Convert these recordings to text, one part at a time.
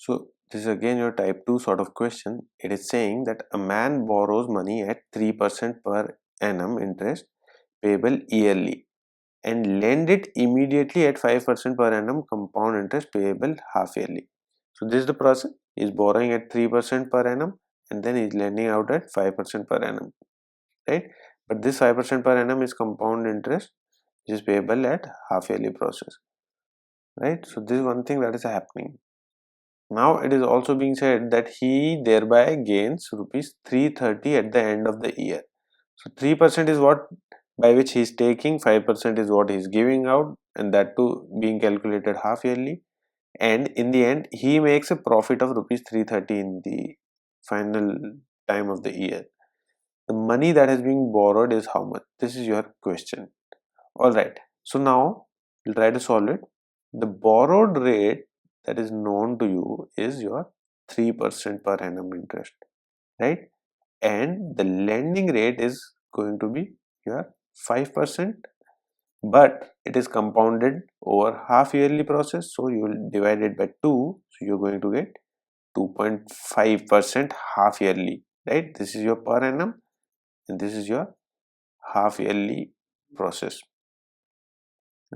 So this is again your type 2 sort of question. It is saying that a man borrows money at 3% per annum interest payable yearly and lend it immediately at 5% per annum compound interest payable half yearly. So this is the process. He is borrowing at 3% per annum and then he is lending out at 5% per annum, right? But this 5% per annum is compound interest which is payable at half yearly process, right? So this is one thing that is happening. Now it is also being said that he thereby gains rupees 330 at the end of the year. So 3% is what by which he is taking, 5% is what he is giving out, and that too being calculated half yearly. And in the end, he makes a profit of rupees 330 in the final time of the year. The money that has been borrowed is how much? This is your question. Alright, so now we'll try to solve it. The borrowed rate that is known to you is your 3% per annum interest, right? And the lending rate is going to be your 5%, but it is compounded over half yearly process, so you will divide it by 2, so you're going to get 2.5% half yearly, right? This is your per annum and this is your half yearly process,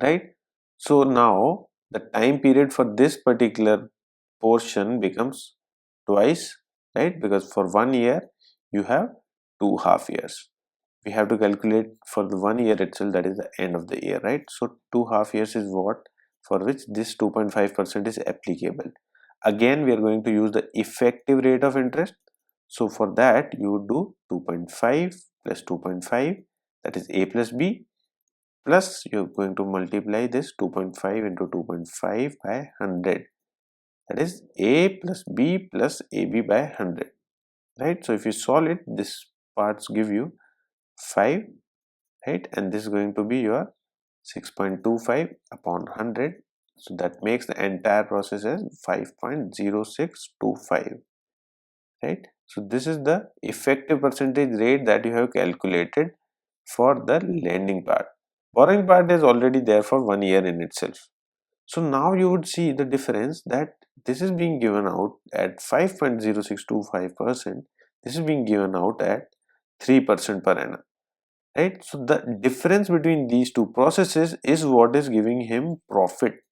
right? So now the time period for this particular portion becomes twice, right? Because for 1 year you have 2 half years. We have to calculate for the 1 year itself, that is the end of the year, right? So 2 half years is what for which this 2.5% is applicable. Again we are going to use the effective rate of interest. So for that you do 2.5 plus 2.5, that is a plus b, plus you're going to multiply this 2.5 into 2.5 by 100, that is a plus b plus ab by 100, right? So if you solve it, this parts give you 5, right? And this is going to be your 6.25 upon 100, so that makes the entire process as 5.0625, right? So this is the effective percentage rate that you have calculated for the lending part. Borrowing part is already there for 1 year in itself. So now you would see the difference that this is being given out at 5.0625%, this is being given out at 3% per annum, right? So the difference between these two processes is what is giving him profit,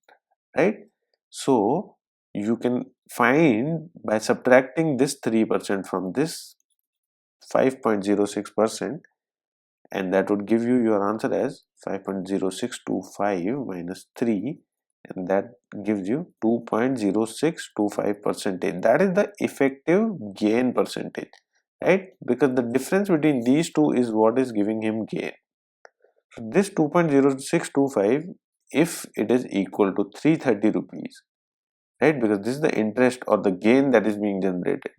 right? So you can find by subtracting this 3% from this 5.06%, and that would give you your answer as 5.0625 minus 3, and that gives you 2.0625 percentage. That is the effective gain percentage, right? Because the difference between these two is what is giving him gain. So this 2.0625, if it is equal to 330 rupees, right? Because this is the interest or the gain that is being generated.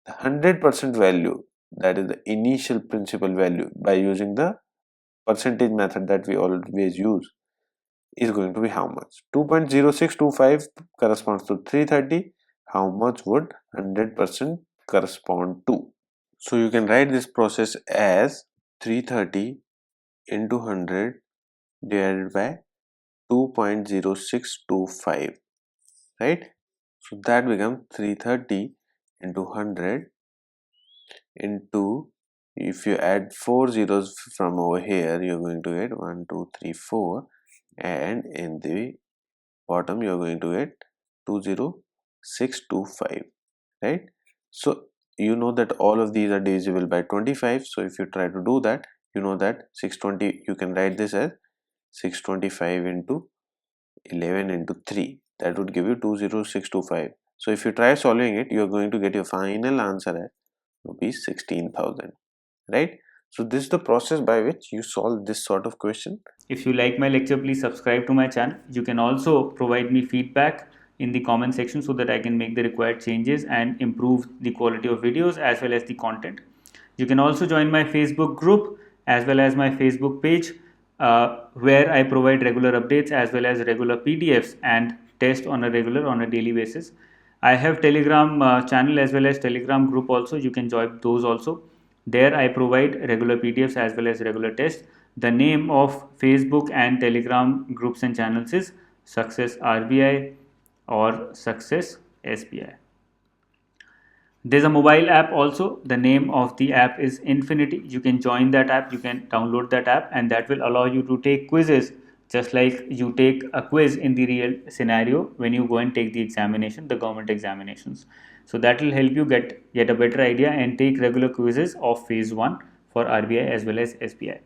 The 100% value, that is the initial principal value by using the percentage method that we always use, is going to be how much? 2.0625 corresponds to 330. How much would 100% correspond to? So you can write this process as 330 into 100 divided by 2.0625, right? So that becomes 330 into 100 into, if you add 4 zeros from over here, you're going to get 1 2 3 4, and in the bottom you're going to get 20625, right? So you know that all of these are divisible by 25, so if you try to do that, you know that 620, you can write this as 625 into 11 into 3, that would give you 20625. So if you try solving it, you're going to get your final answer at rupees 16,000, right? So this is the process by which you solve this sort of question. If you like my lecture, please subscribe to my channel. You can also provide me feedback in the comment section so that I can make the required changes and improve the quality of videos as well as the content. You can also join my Facebook group as well as my Facebook page, where I provide regular updates as well as regular PDFs and test on a daily basis. I have Telegram channel as well as Telegram group also. You can join those also. There I provide regular PDFs as well as regular tests. The name of Facebook and Telegram groups and channels is Success RBI or Success SBI. There's a mobile app also. The name of the app is Infinity. You can join that app, you can download that app, and that will allow you to take quizzes just like you take a quiz in the real scenario when you go and take the examination, the government examinations. So that will help you get a better idea and take regular quizzes of phase 1 for RBI as well as SBI.